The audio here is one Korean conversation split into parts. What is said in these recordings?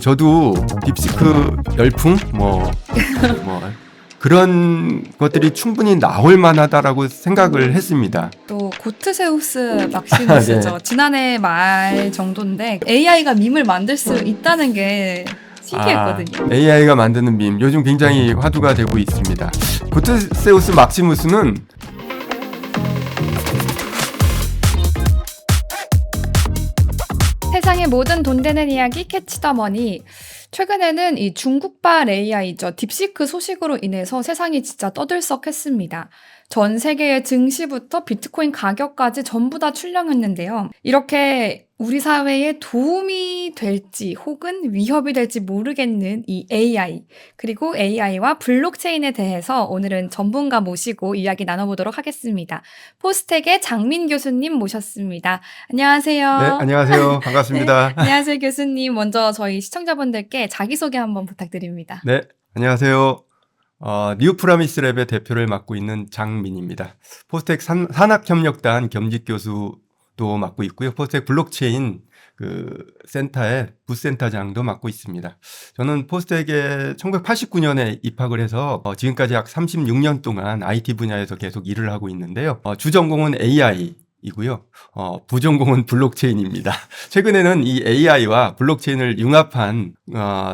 저도 딥시크 열풍 뭐 그런 것들이 충분히 나올 만하다라고 생각을 했습니다. 또 고트세우스 막시무스죠. 네. 지난해 말 정도인데 AI가 밈을 만들 수 있다는 게 신기했거든요. AI가 만드는 밈 요즘 굉장히 화두가 되고 있습니다. 고트세우스 막시무스는 세상의 모든 돈 되는 이야기 캐치 더 머니. 최근에는 이 중국발 AI죠. 딥시크 소식으로 인해서 세상이 진짜 떠들썩했습니다. 전 세계의 증시부터 비트코인 가격까지 전부 다 출렁였는데요. 이렇게 우리 사회에 도움이 될지 혹은 위협이 될지 모르겠는 이 AI, 그리고 AI와 블록체인에 대해서 오늘은 전문가 모시고 이야기 나눠보도록 하겠습니다. 포스텍의 장민 교수님 모셨습니다. 안녕하세요. 네, 안녕하세요. 반갑습니다. 네, 안녕하세요 교수님. 먼저 저희 시청자분들께 자기소개 한번 부탁드립니다. 네, 안녕하세요. 뉴프라미스랩의 대표를 맡고 있는 장민입니다. 포스텍 산학협력단 겸직 교수도 맡고 있고요. 포스텍 블록체인 센터의 부센터장도 맡고 있습니다. 저는 포스텍에 1989년에 입학을 해서 지금까지 약 36년 동안 IT 분야에서 계속 일을 하고 있는데요. 주전공은 AI 이고요. 부전공은 블록체인입니다. 최근에는 이 AI와 블록체인을 융합한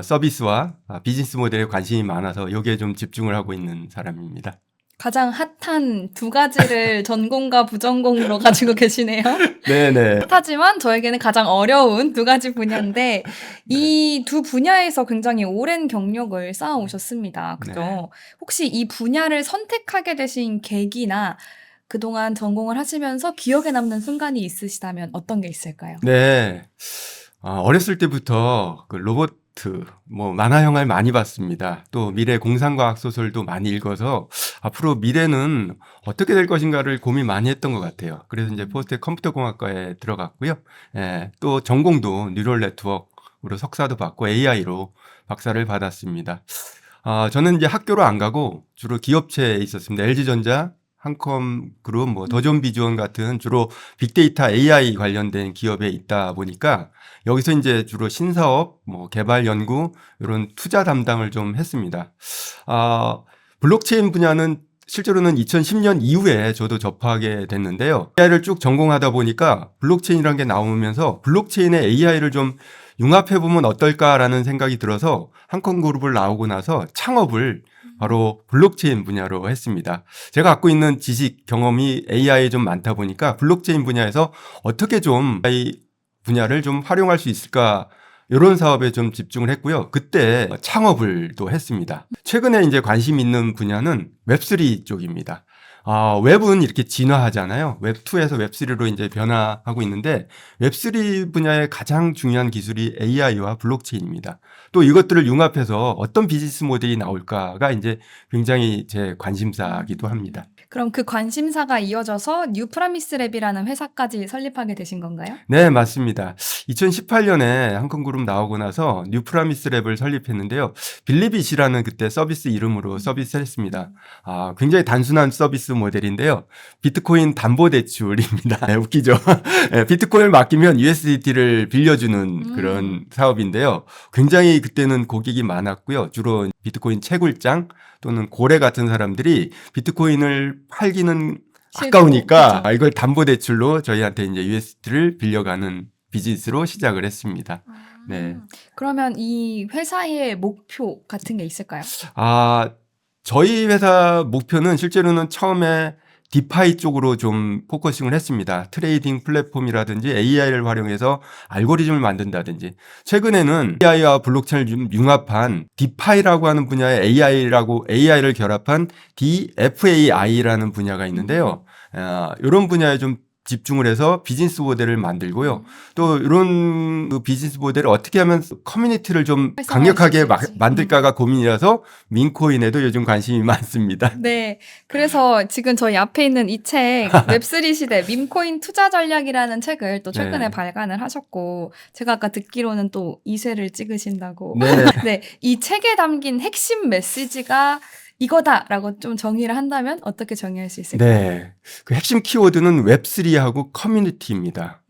서비스와 비즈니스 모델에 관심이 많아서 여기에 좀 집중을 하고 있는 사람입니다. 가장 핫한 두 가지를 전공과 부전공으로 가지고 계시네요. 네네. 하지만 저에게는 가장 어려운 두 가지 분야인데 이 두 분야에서 굉장히 오랜 경력을 쌓아오셨습니다. 그죠? 네. 혹시 이 분야를 선택하게 되신 계기나 그동안 전공을 하시면서 기억에 남는 순간이 있으시다면 어떤 게 있을까요? 네. 어렸을 때부터 로봇 만화 영화를 많이 봤습니다. 또 미래 공상과학 소설도 많이 읽어서 앞으로 미래는 어떻게 될 것인가를 고민 많이 했던 것 같아요. 그래서 이제 포스텍 컴퓨터공학과에 들어갔고요. 또 전공도 뉴럴 네트워크로 석사도 받고 AI로 박사를 받았습니다. 저는 이제 학교로 안 가고 주로 기업체에 있었습니다. LG전자, 한컴그룹, 더존비주원 같은 주로 빅데이터 AI 관련된 기업에 있다 보니까 여기서 이제 주로 신사업, 개발 연구 이런 투자 담당을 좀 했습니다. 블록체인 분야는 실제로는 2010년 이후에 저도 접하게 됐는데요. AI를 쭉 전공하다 보니까 블록체인이라는 게 나오면서 블록체인에 AI를 좀 융합해보면 어떨까라는 생각이 들어서 한컴그룹을 나오고 나서 창업을 바로 블록체인 분야로 했습니다. 제가 갖고 있는 지식, 경험이 AI에 좀 많다 보니까 블록체인 분야에서 어떻게 좀 AI 분야를 좀 활용할 수 있을까 이런 사업에 좀 집중을 했고요. 그때 창업을 또 했습니다. 최근에 이제 관심 있는 분야는 웹3 쪽입니다. 웹은 이렇게 진화하잖아요. 웹2에서 웹3로 이제 변화하고 있는데 웹3 분야의 가장 중요한 기술이 AI와 블록체인입니다. 또 이것들을 융합해서 어떤 비즈니스 모델이 나올까가 이제 굉장히 제 관심사기도 합니다. 그럼 그 관심사가 이어져서 뉴프라미스랩이라는 회사까지 설립하게 되신 건가요? 네, 맞습니다. 2018년에 한컴그룹 나오고 나서 뉴프라미스랩을 설립했는데요. 빌리빗이라는 그때 서비스 이름으로 서비스를 했습니다. 굉장히 단순한 서비스 모델인데요. 비트코인 담보대출입니다. 네, 웃기죠? 네, 비트코인을 맡기면 USDT를 빌려주는 그런 사업인데요. 굉장히 그때는 고객이 많았고요. 주로 비트코인 채굴장 또는 고래 같은 사람들이 비트코인을 팔기는 아까우니까 그렇죠. 이걸 담보대출로 저희한테 이제 USDT를 빌려가는 비즈니스로 시작을 했습니다. 네. 그러면 이 회사의 목표 같은 게 있을까요? 저희 회사 목표는 실제로는 처음에 디파이 쪽으로 좀 포커싱을 했습니다. 트레이딩 플랫폼이라든지 AI를 활용해서 알고리즘을 만든다든지. 최근에는 AI와 블록체인을 좀 융합한 디파이라고 하는 분야의 AI를 결합한 DFAI라는 분야가 있는데요. 이런 분야에 좀 집중을 해서 비즈니스 모델을 만들고요. 또 이런 비즈니스 모델을 어떻게 하면 커뮤니티를 좀 강력하게 만들까가 고민이라서 민코인에도 요즘 관심이 많습니다. 네. 그래서 지금 저희 앞에 있는 이 책, 웹3 시대 밈코인 투자 전략이라는 책을 또 최근에 네. 발간을 하셨고, 제가 아까 듣기로는 또 2세를 찍으신다고. 네. 네. 이 책에 담긴 핵심 메시지가 이거다라고 좀 정의를 한다면 어떻게 정의할 수 있을까요? 네. 그 핵심 키워드는 웹3하고 커뮤니티입니다.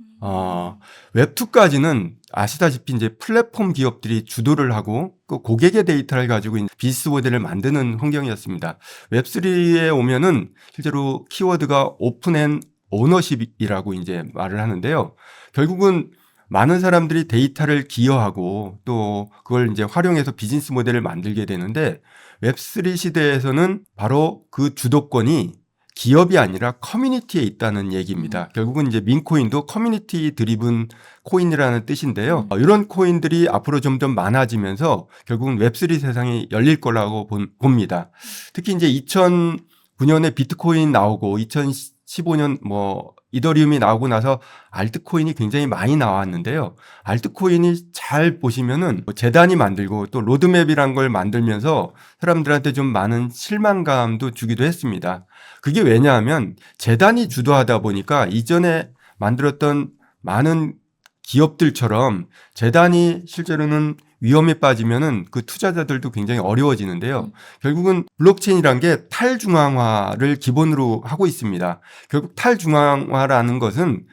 웹2까지는 아시다시피 이제 플랫폼 기업들이 주도를 하고 그 고객의 데이터를 가지고 비즈니스 모델을 만드는 환경이었습니다. 웹3에 오면은 실제로 키워드가 오픈 앤 오너십이라고 이제 말을 하는데요. 결국은 많은 사람들이 데이터를 기여하고 또 그걸 이제 활용해서 비즈니스 모델을 만들게 되는데 웹3 시대에서는 바로 그 주도권이 기업이 아니라 커뮤니티에 있다는 얘기입니다. 결국은 이제 민코인도 커뮤니티 드리븐 코인이라는 뜻인데요. 이런 코인들이 앞으로 점점 많아지면서 결국은 웹3 세상이 열릴 거라고 봅니다. 특히 이제 2009년에 비트코인 나오고 2015년 뭐 이더리움이 나오고 나서 알트코인이 굉장히 많이 나왔는데요. 알트코인이 잘 보시면은 재단이 만들고 또 로드맵이란 걸 만들면서 사람들한테 좀 많은 실망감도 주기도 했습니다. 그게 왜냐하면 재단이 주도하다 보니까 이전에 만들었던 많은 기업들처럼 재단이 실제로는 위험에 빠지면은 그 투자자들도 굉장히 어려워지는데요. 결국은 블록체인이란 게 탈중앙화를 기본으로 하고 있습니다. 결국 탈중앙화라는 것은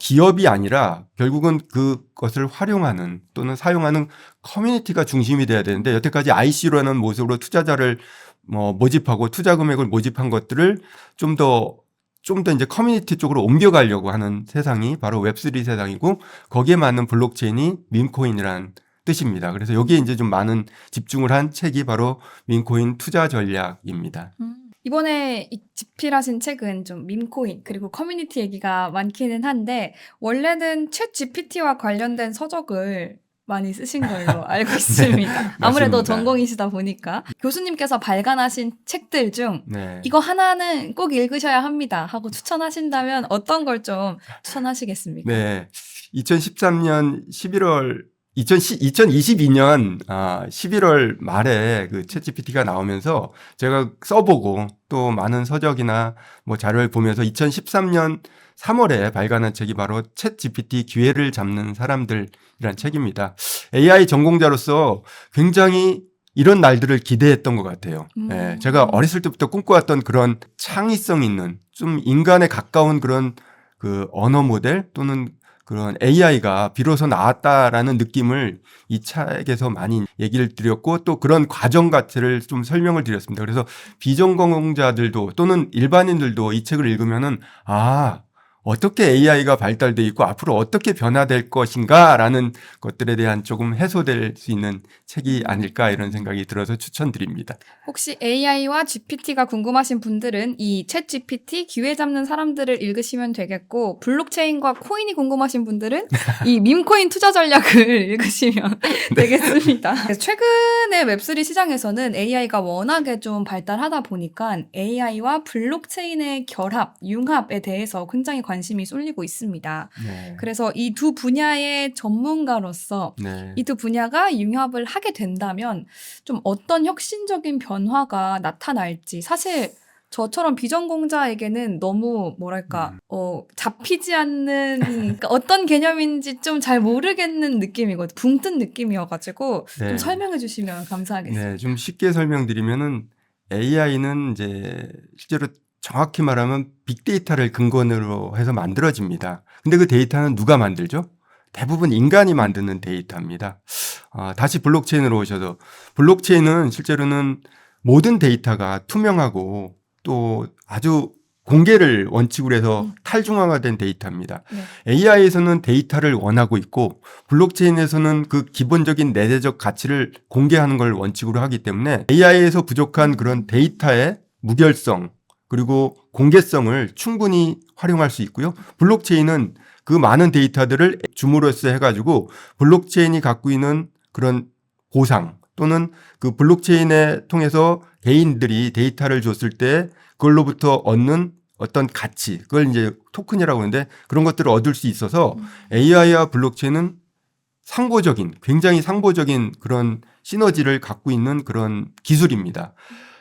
기업이 아니라 결국은 그것을 활용하는 또는 사용하는 커뮤니티가 중심이 돼야 되는데 여태까지 IC로라는 모습으로 투자자를 모집하고 투자 금액을 모집한 것들을 좀 더 이제 커뮤니티 쪽으로 옮겨가려고 하는 세상이 바로 웹3 세상이고 거기에 맞는 블록체인이 밈코인이라는 뜻입니다. 그래서 여기에 이제 좀 많은 집중을 한 책이 바로 밈코인 투자 전략입니다. 이번에 집필하신 책은 좀 밈코인 그리고 커뮤니티 얘기가 많기는 한데 원래는 챗 GPT와 관련된 서적을 많이 쓰신 걸로 알고 있습니다. 아무래도 맞습니다. 전공이시다 보니까 교수님께서 발간하신 책들 중 네. 이거 하나는 꼭 읽으셔야 합니다 하고 추천하신다면 어떤 걸 좀 추천하시겠습니까? 네. 2013년 11월 2022년 11월 말에 그 챗GPT가 나오면서 제가 써보고 또 많은 서적이나 뭐 자료를 보면서 2013년 3월에 발간한 책이 바로 챗GPT 기회를 잡는 사람들이란 책입니다. AI 전공자로서 굉장히 이런 날들을 기대했던 것 같아요. 네, 제가 어렸을 때부터 꿈꿔왔던 그런 창의성 있는 좀 인간에 가까운 그런 그 언어 모델 또는 그런 AI가 비로소 나왔다라는 느낌을 이 책에서 많이 얘기를 드렸고 또 그런 과정 자체를 좀 설명을 드렸습니다. 그래서 비전공자들도 또는 일반인들도 이 책을 읽으면은 어떻게 AI가 발달돼 있고 앞으로 어떻게 변화될 것인가라는 것들에 대한 조금 해소될 수 있는 책이 아닐까 이런 생각이 들어서 추천드립니다. 혹시 AI와 GPT가 궁금하신 분들은 이 챗 GPT 기회 잡는 사람들을 읽으시면 되겠고 블록체인과 코인이 궁금하신 분들은 이 밈코인 투자 전략을 읽으시면 되겠습니다. 최근에 웹3 시장에서는 AI가 워낙에 좀 발달하다 보니까 AI와 블록체인의 결합, 융합에 대해서 굉장히 관심이 쏠리고 있습니다. 네. 그래서 이 두 분야의 전문가로서 네. 이 두 분야가 융합을 하게 된다면 좀 어떤 혁신적인 변화가 나타날지 사실 저처럼 비전공자에게는 너무 잡히지 않는 그러니까 어떤 개념인지 좀 잘 모르겠는 느낌이거든요. 붕 뜬 느낌이어가지고 네. 좀 설명해 주시면 감사하겠습니다. 네, 좀 쉽게 설명드리면은 AI는 이제 실제로 정확히 말하면 빅데이터를 근거로 해서 만들어집니다. 근데 그 데이터는 누가 만들죠? 대부분 인간이 만드는 데이터입니다. 다시 블록체인으로 오셔서 블록체인은 실제로는 모든 데이터가 투명하고 또 아주 공개를 원칙으로 해서 탈중앙화된 데이터입니다. 네. AI에서는 데이터를 원하고 있고 블록체인에서는 그 기본적인 내재적 가치를 공개하는 걸 원칙으로 하기 때문에 AI에서 부족한 그런 데이터의 무결성 그리고 공개성을 충분히 활용할 수 있고요. 블록체인은 그 많은 데이터들을 줌으로써 해가지고 블록체인이 갖고 있는 그런 보상 또는 그 블록체인에 통해서 개인들이 데이터를 줬을 때 그걸로부터 얻는 어떤 가치, 그걸 이제 토큰이라고 하는데 그런 것들을 얻을 수 있어서 AI와 블록체인은 굉장히 상보적인 그런 시너지를 갖고 있는 그런 기술입니다.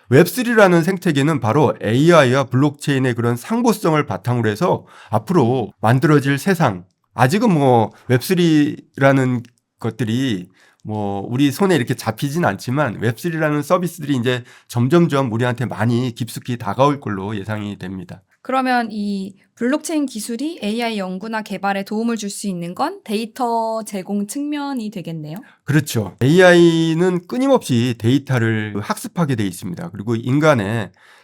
웹3라는 생태계는 바로 AI와 블록체인의 그런 상보성을 바탕으로 해서 앞으로 만들어질 세상, 아직은 뭐 웹3라는 것들이 뭐 우리 손에 이렇게 잡히진 않지만 웹3라는 서비스들이 이제 점점점 우리한테 많이 깊숙이 다가올 걸로 예상이 됩니다. 그러면 이 블록체인 기술이 AI 연구나 개발에 도움을 줄 수 있는 건 데이터 제공 측면이 되겠네요. 그렇죠. AI는 끊임없이 데이터를 학습하게 돼 있습니다. 그리고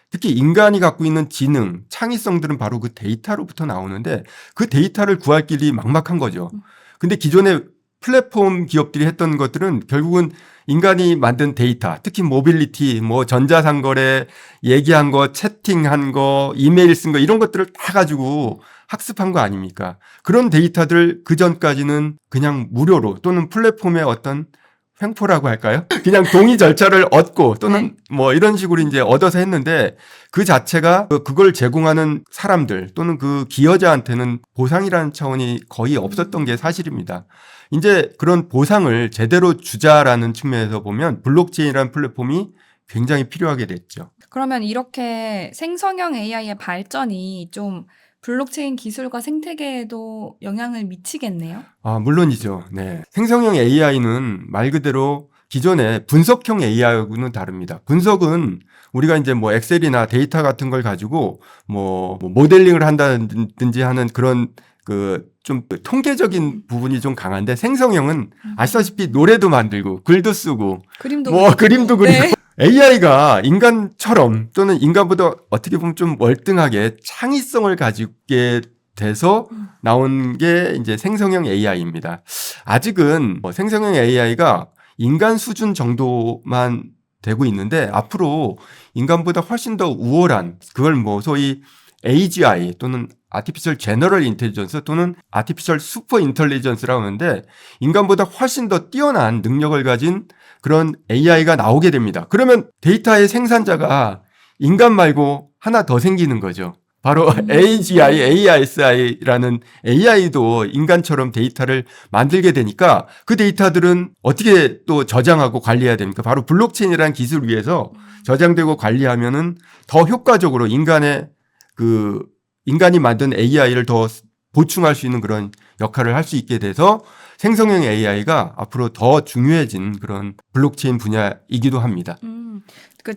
특히 인간이 갖고 있는 지능, 창의성들은 바로 그 데이터로부터 나오는데 그 데이터를 구할 길이 막막한 거죠. 근데 기존의 플랫폼 기업들이 했던 것들은 결국은 인간이 만든 데이터, 특히 모빌리티, 뭐 전자상거래 얘기한 거, 채팅한 거, 이메일 쓴 거 이런 것들을 다 가지고 학습한 거 아닙니까? 그런 데이터들 그 전까지는 그냥 무료로 또는 플랫폼의 어떤 횡포라고 할까요? 그냥 동의 절차를 얻고 또는 뭐 이런 식으로 이제 얻어서 했는데 그 자체가 그걸 제공하는 사람들 또는 그 기여자한테는 보상이라는 차원이 거의 없었던 게 사실입니다. 이제 그런 보상을 제대로 주자라는 측면에서 보면 블록체인이라는 플랫폼이 굉장히 필요하게 됐죠. 그러면 이렇게 생성형 AI의 발전이 좀 블록체인 기술과 생태계에도 영향을 미치겠네요. 아, 물론이죠. 네. 생성형 AI는 말 그대로 기존의 분석형 AI하고는 다릅니다. 분석은 우리가 이제 뭐 엑셀이나 데이터 같은 걸 가지고 뭐 모델링을 한다든지 하는 그런 좀 통계적인 부분이 좀 강한데 생성형은 아시다시피 노래도 만들고 글도 쓰고 그림도 그림도 그리고 네. AI가 인간처럼 또는 인간보다 어떻게 보면 좀 월등하게 창의성을 가지게 돼서 나온 게 이제 생성형 AI입니다. 아직은 생성형 AI가 인간 수준 정도만 되고 있는데 앞으로 인간보다 훨씬 더 우월한 그걸 소위 AGI 또는 아티피셜 제너럴 인텔리전스 또는 아티피셜 슈퍼 인텔리전스라고 하는데 인간보다 훨씬 더 뛰어난 능력을 가진 그런 AI가 나오게 됩니다. 그러면 데이터의 생산자가 인간 말고 하나 더 생기는 거죠. 바로 AGI, AISI라는 AI도 인간처럼 데이터를 만들게 되니까 그 데이터들은 어떻게 또 저장하고 관리해야 됩니까? 바로 블록체인이라는 기술 위에서 저장되고 관리하면은 더 효과적으로 인간이 만든 AI를 더 보충할 수 있는 그런 역할을 할 수 있게 돼서 생성형 AI가 앞으로 더 중요해진 그런 블록체인 분야이기도 합니다.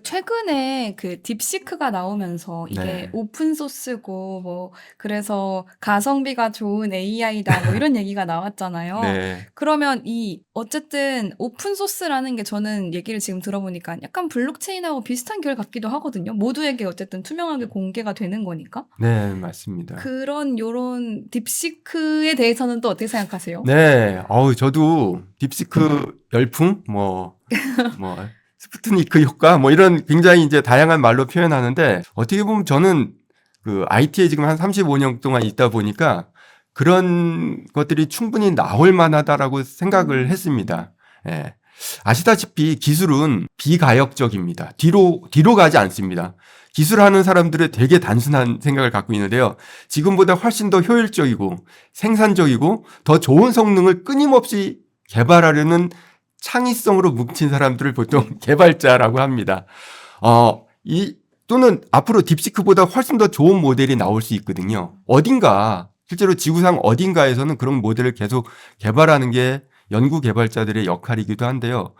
최근에 딥시크가 나오면서 이게 오픈 소스고 그래서 가성비가 좋은 AI다 이런 얘기가 나왔잖아요. 네. 그러면 어쨌든 오픈 소스라는 게 저는 얘기를 지금 들어보니까 약간 블록체인하고 비슷한 결 같기도 하거든요. 모두에게 어쨌든 투명하게 공개가 되는 거니까. 네, 맞습니다. 요런 딥시크에 대해서는 또 어떻게 생각하세요? 네. 저도 딥시크 열풍 스푸트니크 효과 이런 굉장히 이제 다양한 말로 표현하는데 어떻게 보면 저는 IT에 지금 한 35년 동안 있다 보니까 그런 것들이 충분히 나올 만하다라고 생각을 했습니다. 예. 아시다시피 기술은 비가역적입니다. 뒤로 가지 않습니다. 기술하는 사람들은 되게 단순한 생각을 갖고 있는데요. 지금보다 훨씬 더 효율적이고 생산적이고 더 좋은 성능을 끊임없이 개발하려는 창의성으로 뭉친 사람들을 보통 개발자라고 합니다. 또는 앞으로 딥시크보다 훨씬 더 좋은 모델이 나올 수 있거든요. 실제로 지구상 어딘가에서는 그런 모델을 계속 개발하는 게 연구 개발자들의 역할이기도 한데요.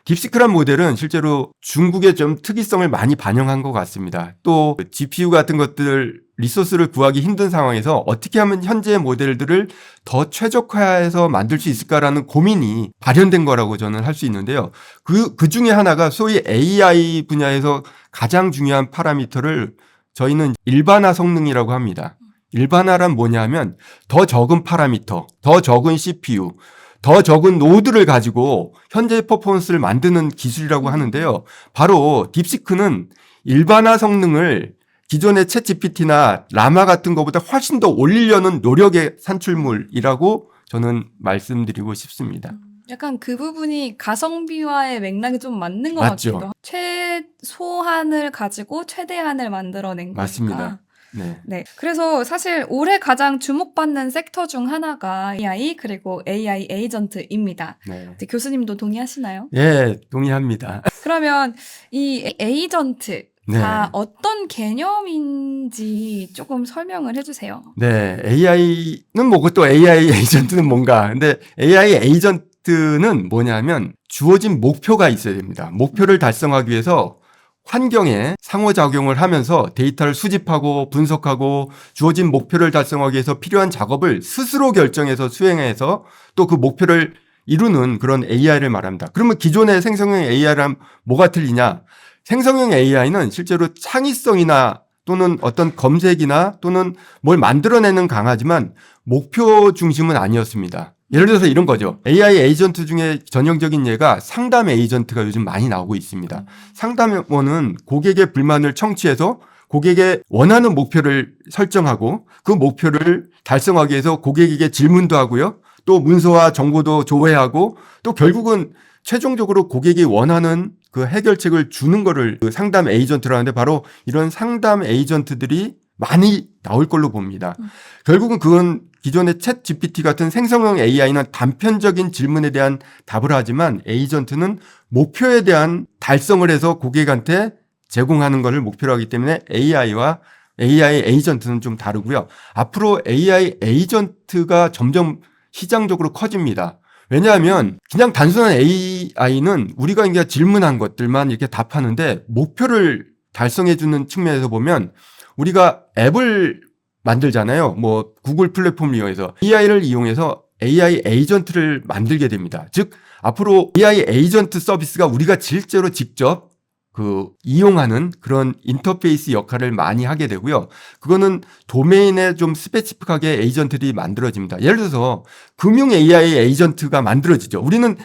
딥시크란 모델은 실제로 중국의 좀 특이성을 많이 반영한 것 같습니다. 또 GPU 같은 것들 리소스를 구하기 힘든 상황에서 어떻게 하면 현재의 모델들을 더 최적화해서 만들 수 있을까라는 고민이 발현된 거라고 저는 할 수 있는데요. 그 중에 하나가 소위 AI 분야에서 가장 중요한 파라미터를 저희는 일반화 성능이라고 합니다. 일반화란 뭐냐면 더 적은 파라미터, 더 적은 CPU, 더 적은 노드를 가지고 현재의 퍼포먼스를 만드는 기술이라고 하는데요. 바로 딥시크는 일반화 성능을 기존의 챗GPT나 라마 같은 것보다 훨씬 더 올리려는 노력의 산출물이라고 저는 말씀드리고 싶습니다. 약간 그 부분이 가성비와의 맥락이 좀 맞는 것 맞죠. 같기도 하고 최소한을 가지고 최대한을 만들어낸 거니까. 맞습니다. 네. 그래서 사실 올해 가장 주목받는 섹터 중 하나가 AI 그리고 AI 에이전트입니다. 네. 교수님도 동의하시나요? 예, 동의합니다. 그러면 이 에이전트가 네. 어떤 개념인지 조금 설명을 해주세요. 네, AI는 뭐고 또 AI 에이전트는 뭔가. 근데 AI 에이전트는 뭐냐면 주어진 목표가 있어야 됩니다. 목표를 달성하기 위해서 환경에 상호작용을 하면서 데이터를 수집하고 분석하고 주어진 목표를 달성하기 위해서 필요한 작업을 스스로 결정해서 수행해서 또 그 목표를 이루는 그런 AI를 말합니다. 그러면 기존의 생성형 AI랑 뭐가 틀리냐? 생성형 AI는 실제로 창의성이나 또는 어떤 검색이나 또는 뭘 만들어내는 강하지만 목표 중심은 아니었습니다. 예를 들어서 이런 거죠. AI 에이전트 중에 전형적인 예가 상담 에이전트가 요즘 많이 나오고 있습니다. 상담원은 고객의 불만을 청취해서 고객의 원하는 목표를 설정하고 그 목표를 달성하기 위해서 고객에게 질문도 하고요. 또 문서와 정보도 조회하고 또 결국은 최종적으로 고객이 원하는 그 해결책을 주는 거를 그 상담 에이전트라고 하는데 바로 이런 상담 에이전트들이 많이 나올 걸로 봅니다. 결국은 그건 기존의 챗 GPT 같은 생성형 AI는 단편적인 질문에 대한 답을 하지만 에이전트는 목표에 대한 달성을 해서 고객한테 제공하는 것을 목표로 하기 때문에 AI와 AI 에이전트는 좀 다르고요. 앞으로 AI 에이전트가 점점 시장적으로 커집니다. 왜냐하면 그냥 단순한 AI는 우리가 이제 질문한 것들만 이렇게 답하는데 목표를 달성해주는 측면에서 보면 우리가 앱을 만들잖아요. 뭐 구글 플랫폼을 이용해서 AI를 이용해서 AI 에이전트를 만들게 됩니다. 즉 앞으로 AI 에이전트 서비스가 우리가 실제로 직접 그 이용하는 그런 인터페이스 역할을 많이 하게 되고요. 그거는 도메인에 좀 스페시픽하게 에이전트들이 만들어집니다. 예를 들어서 금융 AI 에이전트가 만들어지죠. 우리는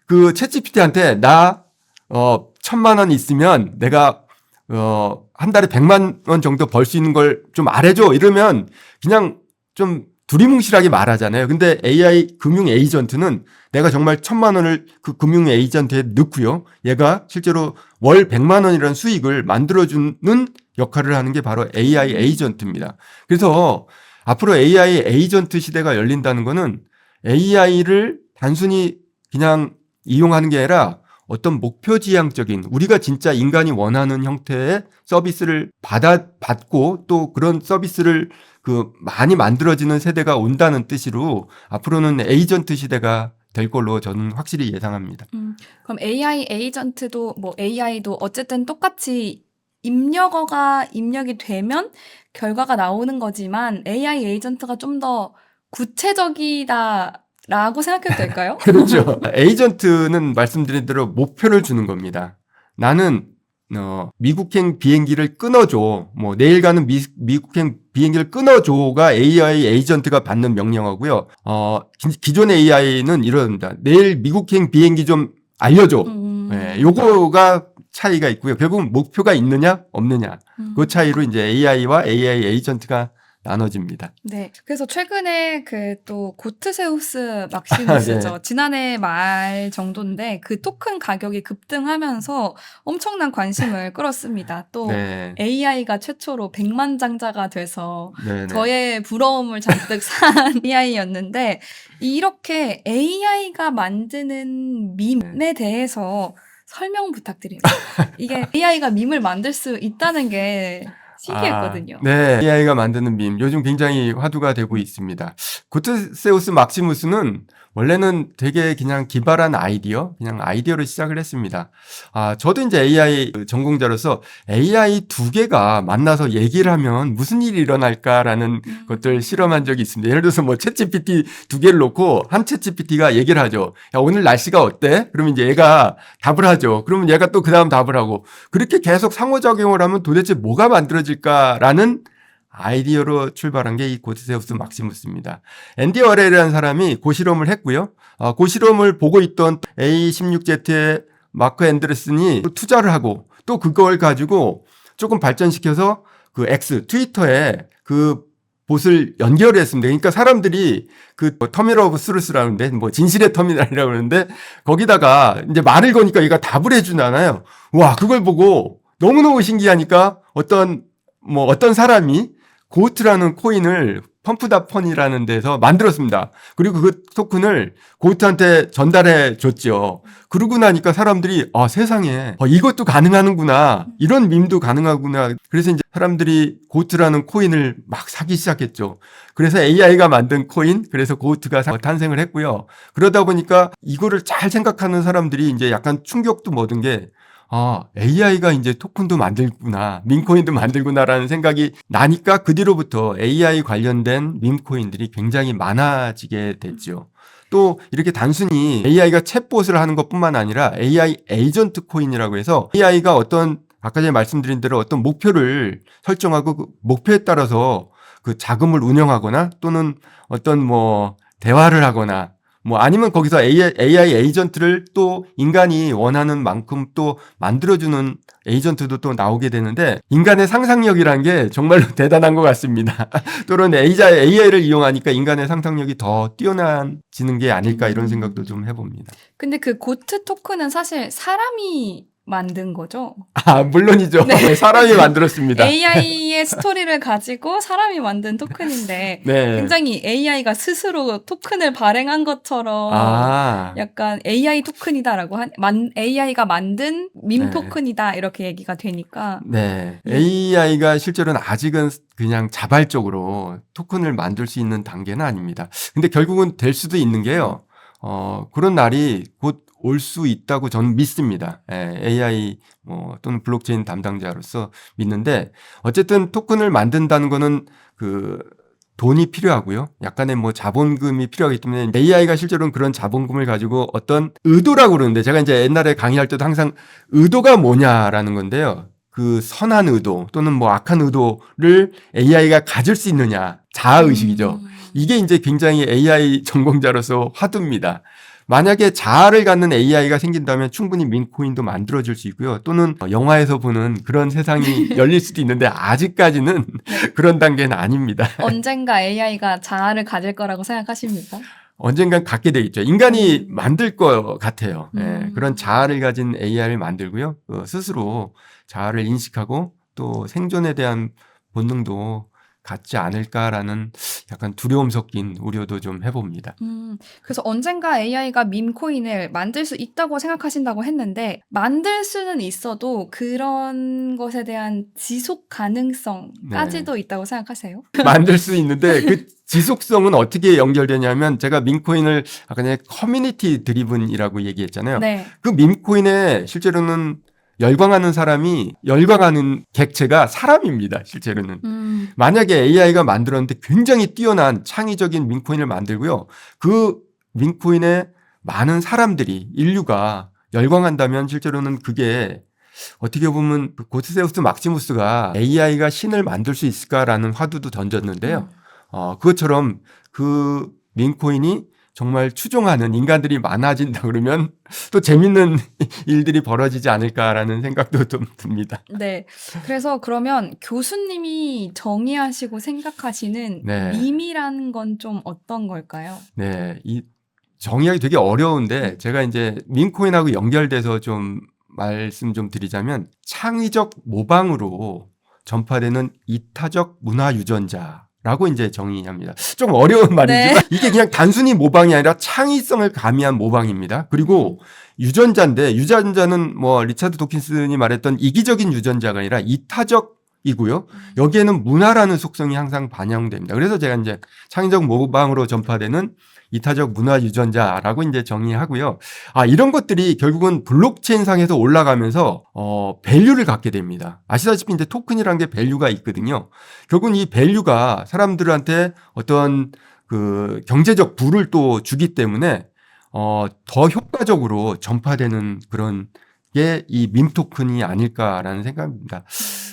그 챗GPT한테 나 1,000만 원 있으면 내가 한 달에 100만 원 정도 벌 수 있는 걸 좀 말해줘. 이러면 그냥 좀 두리뭉실하게 말하잖아요. 근데 AI 금융 에이전트는 내가 정말 1,000만 원을 그 금융 에이전트에 넣고요. 얘가 실제로 월 100만 원이라는 수익을 만들어주는 역할을 하는 게 바로 AI 에이전트입니다. 그래서 앞으로 AI 에이전트 시대가 열린다는 거는 AI를 단순히 그냥 이용하는 게 아니라 어떤 목표 지향적인 우리가 진짜 인간이 원하는 형태의 서비스를 받고 또 그런 서비스를 그 많이 만들어지는 세대가 온다는 뜻으로 앞으로는 에이전트 시대가 될 걸로 저는 확실히 예상합니다. 그럼 AI 에이전트도 뭐 AI도 어쨌든 똑같이 입력어가 입력이 되면 결과가 나오는 거지만 AI 에이전트가 좀 더 구체적이다라고 생각해도 될까요? 그렇죠. 에이전트는 말씀드린 대로 목표를 주는 겁니다. 나는 미국행 비행기를 끊어줘. 뭐 내일 가는 미국행 비행기를 끊어줘가 AI 에이전트가 받는 명령어고요. 기존의 AI는 이럽니다. 내일 미국행 비행기 좀 알려줘. 네, 요거가 차이가 있고요. 결국 목표가 있느냐 없느냐 그 차이로 이제 AI와 AI 에이전트가 나눠집니다. 네. 그래서 최근에 그 또 고트세우스 막시무스죠. 네. 지난해 말 정도인데 그 토큰 가격이 급등하면서 엄청난 관심을 끌었습니다. 또 네. AI가 최초로 백만장자가 돼서 네, 네. 저의 부러움을 잔뜩 산 AI였는데 이렇게 AI가 만드는 밈에 대해서 설명 부탁드립니다. 이게 AI가 밈을 만들 수 있다는 게 신기했거든요. 네. AI가 만드는 밈. 요즘 굉장히 화두가 되고 있습니다. 고트세우스 막시무스는 원래는 되게 그냥 기발한 아이디어, 그냥 아이디어로 시작을 했습니다. 저도 이제 AI 전공자로서 AI 두 개가 만나서 얘기를 하면 무슨 일이 일어날까라는 것들 실험한 적이 있습니다. 예를 들어서 뭐 챗GPT 두 개를 놓고 한 챗GPT가 얘기를 하죠. 야, 오늘 날씨가 어때? 그러면 이제 얘가 답을 하죠. 그러면 얘가 또 그 다음 답을 하고 그렇게 계속 상호작용을 하면 도대체 뭐가 만들어질까라는 아이디어로 출발한 게 이 고트세우스 막시무스입니다. 앤디 어렐이라는 사람이 고실험을 했고요. 고실험을 보고 있던 A16Z의 마크 앤더슨이 투자를 하고 또 그걸 가지고 조금 발전시켜서 그 X, 트위터에 그 봇을 연결했습니다. 그러니까 사람들이 그 터미널 오브 스루스라는데 뭐 진실의 터미널이라고 그러는데 거기다가 이제 말을 거니까 얘가 답을 해주잖아요. 와, 그걸 보고 너무너무 신기하니까 어떤 사람이 고트라는 코인을 펌프다펀이라는 데서 만들었습니다. 그리고 그 토큰을 고트한테 전달해 줬죠. 그러고 나니까 사람들이 세상에 이것도 가능하는구나. 이런 밈도 가능하구나. 그래서 이제 사람들이 고트라는 코인을 막 사기 시작했죠. 그래서 AI가 만든 코인, 그래서 고트가 탄생을 했고요. 그러다 보니까 이거를 잘 생각하는 사람들이 이제 약간 충격도 얻은 게 AI가 이제 토큰도 만들구나, 밈코인도 만들구나라는 생각이 나니까 그 뒤로부터 AI 관련된 밈코인들이 굉장히 많아지게 됐죠. 또 이렇게 단순히 AI가 챗봇을 하는 것뿐만 아니라 AI 에이전트 코인이라고 해서 AI가 어떤 아까 전에 말씀드린 대로 어떤 목표를 설정하고 그 목표에 따라서 그 자금을 운영하거나 또는 어떤 뭐 대화를 하거나 뭐 아니면 거기서 AI 에이전트를 또 인간이 원하는 만큼 또 만들어주는 에이전트도 또 나오게 되는데 인간의 상상력이란 게 정말로 대단한 것 같습니다. 또는 AI를 이용하니까 인간의 상상력이 더 뛰어나지는 게 아닐까 이런 생각도 좀 해봅니다. 근데 그 고트 토큰은 사실 사람이 만든 거죠. 물론이죠. 네. 사람이 만들었습니다. AI의 스토리를 가지고 사람이 만든 토큰인데 네. 굉장히 AI가 스스로 토큰을 발행한 것처럼 약간 AI 토큰이다라고 AI가 만든 밈 네. 토큰이다 이렇게 얘기가 되니까 네. AI가 실제로는 아직은 그냥 자발적으로 토큰을 만들 수 있는 단계는 아닙니다. 근데 결국은 될 수도 있는 게요. 그런 날이 곧 올 수 있다고 저는 믿습니다. AI 또는 블록체인 담당자로서 믿는데 어쨌든 토큰을 만든다는 거는 그 돈이 필요하고요. 약간의 뭐 자본금이 필요하기 때문에 AI가 실제로는 그런 자본금을 가지고 어떤 의도라고 그러는데 제가 이제 옛날에 강의할 때도 항상 의도가 뭐냐라는 건데요. 그 선한 의도 또는 뭐 악한 의도를 AI가 가질 수 있느냐. 자아의식이죠. 이게 이제 굉장히 AI 전공자로서 화두입니다. 만약에 자아를 갖는 AI가 생긴다면 충분히 밈코인도 만들어질 수 있고요. 또는 영화에서 보는 그런 세상이 열릴 수도 있는데 아직까지는 그런 단계는 아닙니다. 언젠가 AI가 자아를 가질 거라고 생각하십니까? 언젠간 갖게 돼 있죠. 인간이 만들 것 같아요. 음. 그런 자아를 가진 AI를 만들고요. 스스로 자아를 인식하고 또 생존에 대한 본능도 갖지 않을까라는 약간 두려움 섞인 우려도 좀 해봅니다. 그래서 언젠가 AI가 밈코인을 만들 수 있다고 생각하신다고 했는데 만들 수는 있어도 그런 것에 대한 지속 가능성까지도 있다고 생각하세요? 만들 수 있는데 그 지속성은 어떻게 연결되냐면 제가 밈코인을 아까 전에 커뮤니티 드리븐이라고 얘기했잖아요. 네. 그 밈코인에 실제로는 열광하는 사람이 열광하는 객체가 사람입니다. 실제로는. 만약에 AI가 만들었는데 굉장히 뛰어난 창의적인 밈코인을 만들고요. 그 밈코인에 많은 사람들이 인류가 열광한다면 실제로는 그게 어떻게 보면 고드세우스 막시무스가 AI가 신을 만들 수 있을까라는 화두도 던졌는데요. 그것처럼 그 밈코인이 정말 추종하는 인간들이 많아진다 그러면 또 재밌는 일들이 벌어지지 않을까라는 생각도 좀 듭니다. 네. 그래서 그러면 교수님이 정의하시고 생각하시는 네. 밈이라는 건 좀 어떤 걸까요? 네. 이 정의하기 되게 어려운데 제가 이제 밈코인하고 연결돼서 좀 말씀 좀 드리자면 창의적 모방으로 전파되는 이타적 문화 유전자라고 이제 정의합니다. 좀 어려운 말이지만 네. 이게 그냥 단순히 모방이 아니라 창의성을 가미한 모방입니다. 그리고 유전자인데 유전자는 뭐 리차드 도킨슨이 말했던 이기적인 유전자가 아니라 이타적이고요. 여기에는 문화라는 속성이 항상 반영됩니다. 그래서 제가 이제 창의적 모방으로 전파되는 이타적 문화 유전자라고 이제 정의하고요. 이런 것들이 결국은 블록체인 상에서 올라가면서 밸류를 갖게 됩니다. 아시다시피 이제 토큰이라는 게 밸류가 있거든요. 결국은 이 밸류가 사람들한테 어떤 그 경제적 부를 또 주기 때문에 더 효과적으로 전파되는 그런 게 이 밈 토큰이 아닐까라는 생각입니다.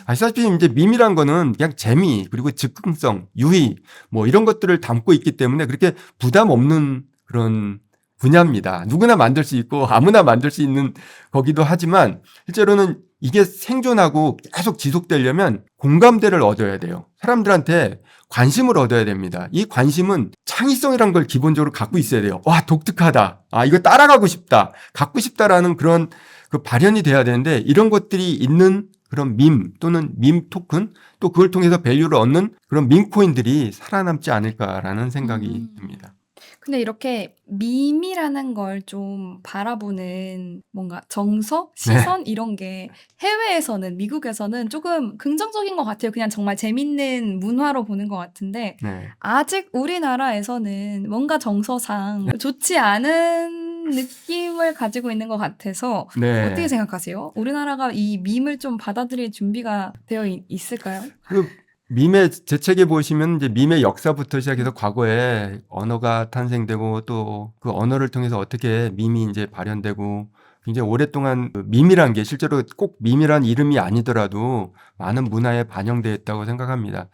아시다시피 이제 밈이란 거는 그냥 재미 그리고 즉흥성, 유희 뭐 이런 것들을 담고 있기 때문에 그렇게 부담 없는 그런 분야입니다. 누구나 만들 수 있고 아무나 만들 수 있는 거기도 하지만 실제로는 이게 생존하고 계속 지속되려면 공감대를 얻어야 돼요. 사람들한테 관심을 얻어야 됩니다. 이 관심은 창의성이란 걸 기본적으로 갖고 있어야 돼요. 와, 독특하다. 이거 따라가고 싶다. 갖고 싶다라는 그런 그 발현이 돼야 되는데 이런 것들이 있는 그런 밈 또는 밈 토큰 또 그걸 통해서 밸류를 얻는 그런 밈코인들이 살아남지 않을까라는 생각이 듭니다. 근데 이렇게 밈이라는 걸 좀 바라보는 뭔가 정서, 시선 이런 게 해외에서는 미국에서는 조금 긍정적인 것 같아요. 그냥 정말 재밌는 문화로 보는 것 같은데 네. 아직 우리나라에서는 뭔가 정서상 좋지 않은 느낌을 가지고 있는 것 같아서 네. 어떻게 생각하세요? 우리나라가 이 밈을 좀 받아들일 준비가 되어 있을까요? 그 밈의 제 책에 보시면 이제 밈의 역사부터 시작해서 과거에 언어가 탄생되고 또 그 언어를 통해서 어떻게 밈이 이제 발현되고 굉장히 오랫동안 그 밈이란 게 실제로 꼭 밈이란 이름이 아니더라도 많은 문화에 반영되어 있다고 생각합니다.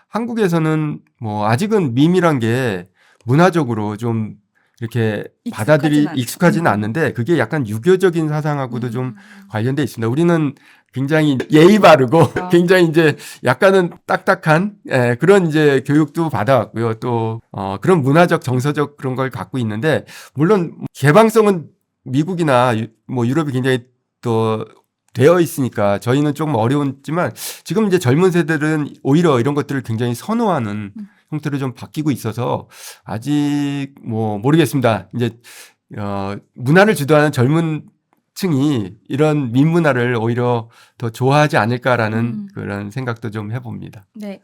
한국에서는 뭐 아직은 밈이란 게 문화적으로 좀 이렇게 익숙하지는 않는데 그게 약간 유교적인 사상하고도 좀 관련돼 있습니다. 우리는 굉장히 예의 바르고 굉장히 이제 약간은 딱딱한 그런 이제 교육도 받아왔고요. 또 그런 문화적 정서적 그런 걸 갖고 있는데 물론 개방성은 미국이나 뭐 유럽이 굉장히 또 되어 있으니까 저희는 조금 어려웠지만 지금 이제 젊은 세대들은 오히려 이런 것들을 굉장히 선호하는 형태로 좀 바뀌고 있어서 아직 뭐 모르겠습니다. 이제 문화를 주도하는 젊은 층이 이런 민문화를 오히려 더 좋아하지 않을까라는 그런 생각도 좀 해봅니다. 네.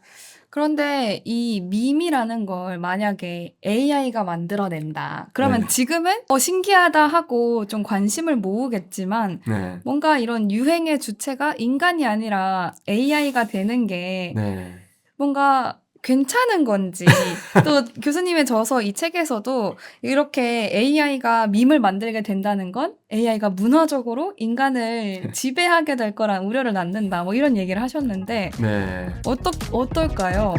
그런데 이 밈이라는 걸 만약에 AI가 만들어낸다. 그러면 네. 지금은 신기하다 하고 좀 관심을 모으겠지만 네. 뭔가 이런 유행의 주체가 인간이 아니라 AI가 되는 게 네. 뭔가 괜찮은 건지 또 교수님의 저서 이 책에서도 이렇게 AI가 밈을 만들게 된다는 건 AI가 문화적으로 인간을 지배하게 될 거란 우려를 낳는다 뭐 이런 얘기를 하셨는데 네. 어떨까요?